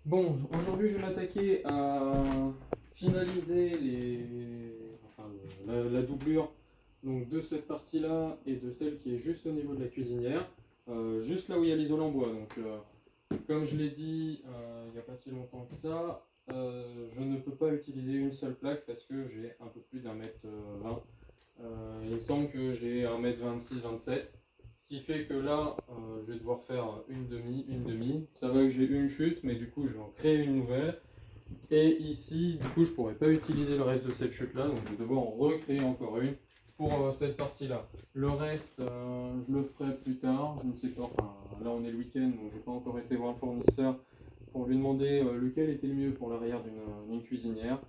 Bon, aujourd'hui je vais m'attaquer à finaliser la doublure donc, de cette partie-là et de celle qui est juste au niveau de la cuisinière, juste là où il y a l'isolant bois. Donc, comme je l'ai dit il n'y a pas si longtemps que ça, je ne peux pas utiliser une seule plaque parce que j'ai un peu plus d'un mètre 20. Il me semble que j'ai 1m26-27. Ce qui fait que là, je vais devoir faire une demi. Ça va que j'ai une chute, mais du coup, je vais en créer une nouvelle. Et ici, du coup, je ne pourrai pas utiliser le reste de cette chute-là, donc je vais devoir en recréer encore une pour cette partie-là. Le reste, je le ferai plus tard, je ne sais pas. Enfin, là, on est le week-end, donc je n'ai pas encore été voir le fournisseur pour lui demander lequel était le mieux pour l'arrière d'une cuisinière.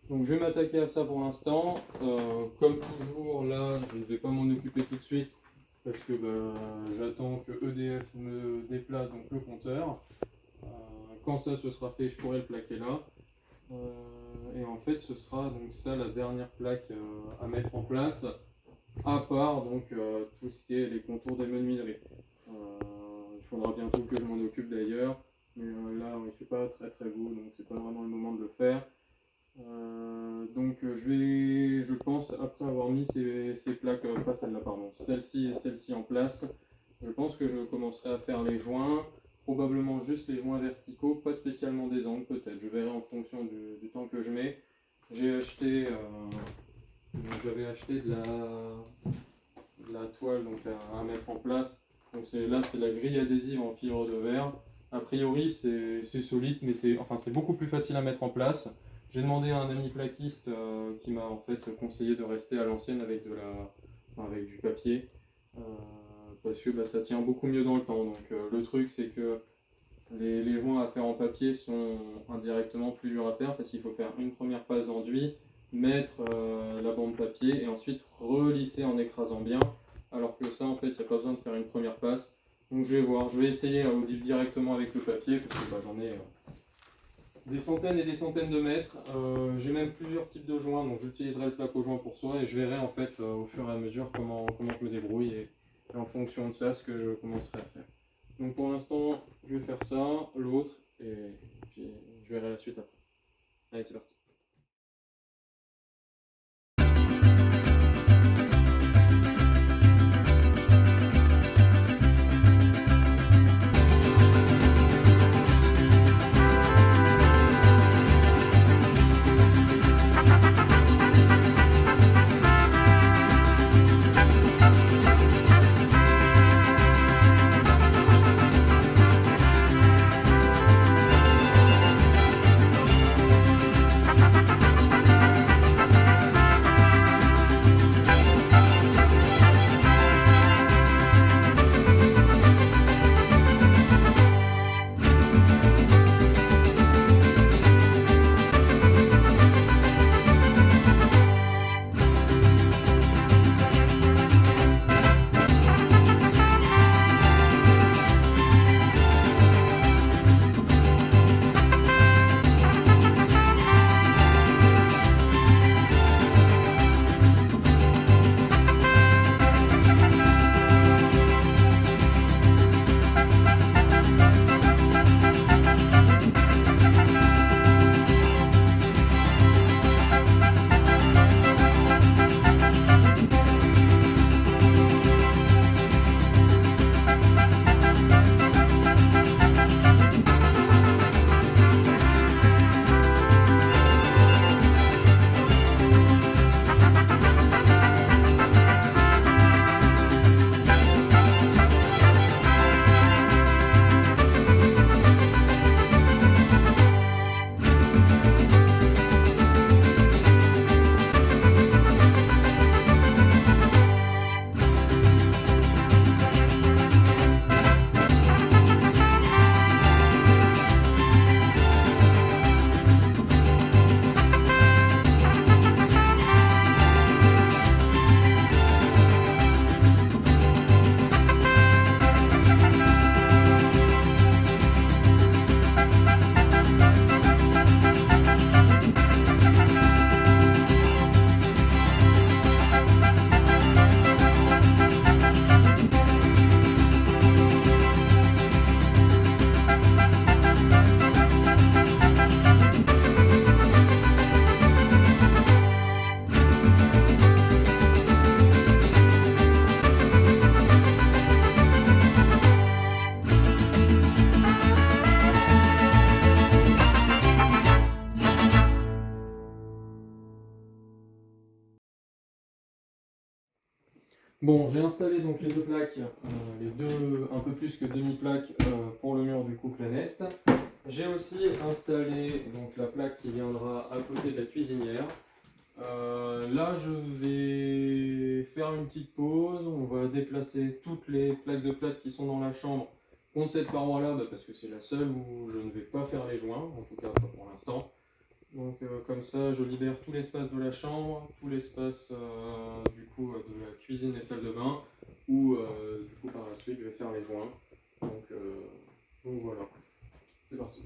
Donc je vais m'attaquer à ça pour l'instant. Comme toujours, là, je ne vais pas m'en occuper tout de suite parce que j'attends que EDF me déplace donc le compteur. Quand ça se sera fait, je pourrai le plaquer là. Et en fait, ce sera donc ça la dernière plaque à mettre en place, à part donc tout ce qui est les contours des menuiseries. Il faudra bientôt que je m'en occupe d'ailleurs, mais là il fait pas très très beau, donc c'est pas vraiment le moment de le faire. Donc je pense, après avoir mis ces plaques, pas celle-là pardon, celle-ci et celle-ci en place, je pense que je commencerai à faire les joints, probablement juste les joints verticaux, pas spécialement des angles peut-être, je verrai en fonction du temps que je mets. J'avais acheté de la toile donc à mettre en place, donc là c'est la grille adhésive en fibre de verre. A priori c'est solide, mais c'est beaucoup plus facile à mettre en place. J'ai demandé à un ami plaquiste qui m'a en fait conseillé de rester à l'ancienne avec du papier parce que ça tient beaucoup mieux dans le temps. Donc le truc c'est que les joints à faire en papier sont indirectement plus durs à faire parce qu'il faut faire une première passe d'enduit, mettre la bande papier et ensuite relisser en écrasant bien. Alors que ça en fait il n'y a pas besoin de faire une première passe. Donc je vais voir, je vais essayer directement avec le papier parce que j'en ai des centaines et des centaines de mètres. J'ai même plusieurs types de joints, donc j'utiliserai le plaque au joint pour soi et je verrai en fait au fur et à mesure comment je me débrouille et en fonction de ça ce que je commencerai à faire. Donc pour l'instant je vais faire ça, l'autre et puis je verrai la suite après. Allez c'est parti. Bon, j'ai installé donc les deux plaques, les deux un peu plus que demi-plaques pour le mur du coup plein est. J'ai aussi installé donc la plaque qui viendra à côté de la cuisinière. Là, je vais faire une petite pause. On va déplacer toutes les plaques de plâtre qui sont dans la chambre contre cette paroi-là, parce que c'est la seule où je ne vais pas faire les joints, en tout cas pas pour l'instant. Donc comme ça, je libère tout l'espace de la chambre, tout l'espace du coup de la cuisine et salle de bain, où du coup par la suite je vais faire les joints. Donc voilà, c'est parti.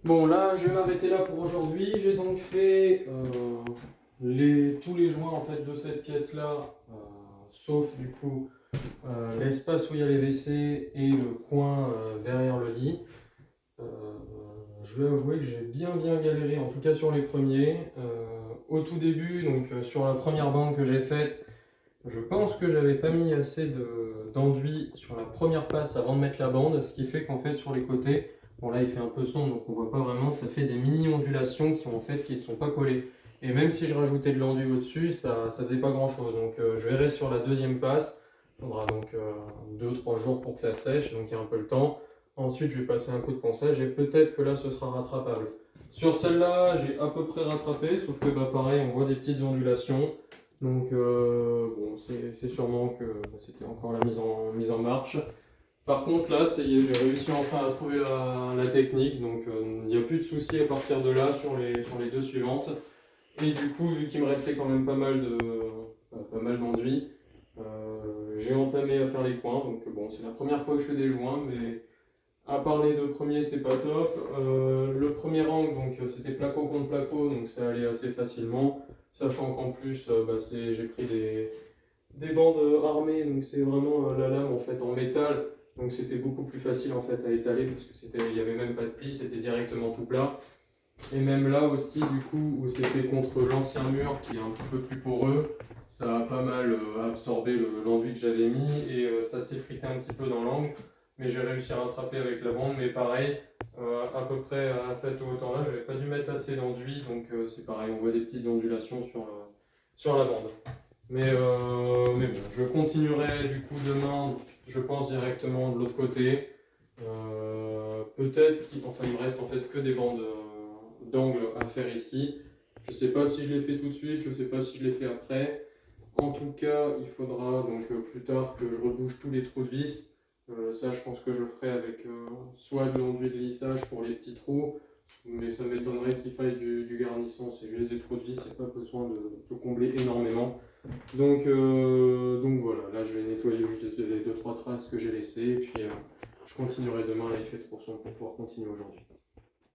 Bon, là, je vais m'arrêter là pour aujourd'hui. J'ai donc fait tous les joints en fait de cette pièce-là, sauf du coup l'espace où il y a les WC et le coin derrière le lit. Euh, je vais avouer que j'ai bien galéré, en tout cas sur les premiers. Au tout début, donc sur la première bande que j'ai faite, je pense que j'avais pas mis assez d'enduit sur la première passe avant de mettre la bande, ce qui fait qu'en fait sur les côtés, bon là il fait un peu sombre donc on voit pas vraiment, ça fait des mini ondulations qui se sont pas collées. Et même si je rajoutais de l'enduit au-dessus, ça faisait pas grand chose. Donc je verrai sur la deuxième passe, il faudra donc 2-3 jours pour que ça sèche, donc il y a un peu le temps. Ensuite je vais passer un coup de ponçage et peut-être que là ce sera rattrapable. Sur celle-là, j'ai à peu près rattrapé, sauf que bah, pareil, on voit des petites ondulations. Donc bon, c'est sûrement que c'était encore la mise en marche. Par contre là, ça y est, j'ai réussi enfin à trouver la technique, donc il n'y a plus de soucis à partir de là sur les deux suivantes. Et du coup, vu qu'il me restait quand même pas mal d'enduit, j'ai entamé à faire les coins. Donc bon, c'est la première fois que je fais des joints, mais à part les deux premiers, c'est pas top. Le premier angle, donc c'était placo contre placo, donc ça allait assez facilement. Sachant qu'en plus, j'ai pris des bandes armées, donc c'est vraiment la lame en fait en métal. Donc c'était beaucoup plus facile en fait à étaler parce que il y avait même pas de pli, c'était directement tout plat. Et même là aussi, du coup, où c'était contre l'ancien mur qui est un petit peu plus poreux, ça a pas mal absorbé l'enduit que j'avais mis et ça s'est frité un petit peu dans l'angle. Mais j'ai réussi à rattraper avec la bande. Mais pareil, à peu près à cette hauteur-là, j'avais pas dû mettre assez d'enduit. Donc c'est pareil, on voit des petites ondulations sur la bande. Mais bon, je continuerai du coup demain, je pense directement de l'autre côté. Peut-être enfin, il me reste en fait que des bandes d'angle à faire ici. Je sais pas si je l'ai fait tout de suite, je sais pas si je l'ai fait après. En tout cas, il faudra donc plus tard que je rebouche tous les trous de vis. Ça, je pense que je ferai avec soit de l'enduit de lissage pour les petits trous, mais ça m'étonnerait qu'il faille du garnissant. C'est juste des trous de vis, il n'y a pas besoin de combler énormément. Donc voilà, là je vais nettoyer juste les 2-3 traces que j'ai laissées, et puis je continuerai demain. Là il fait trop sombre pour pouvoir continuer aujourd'hui.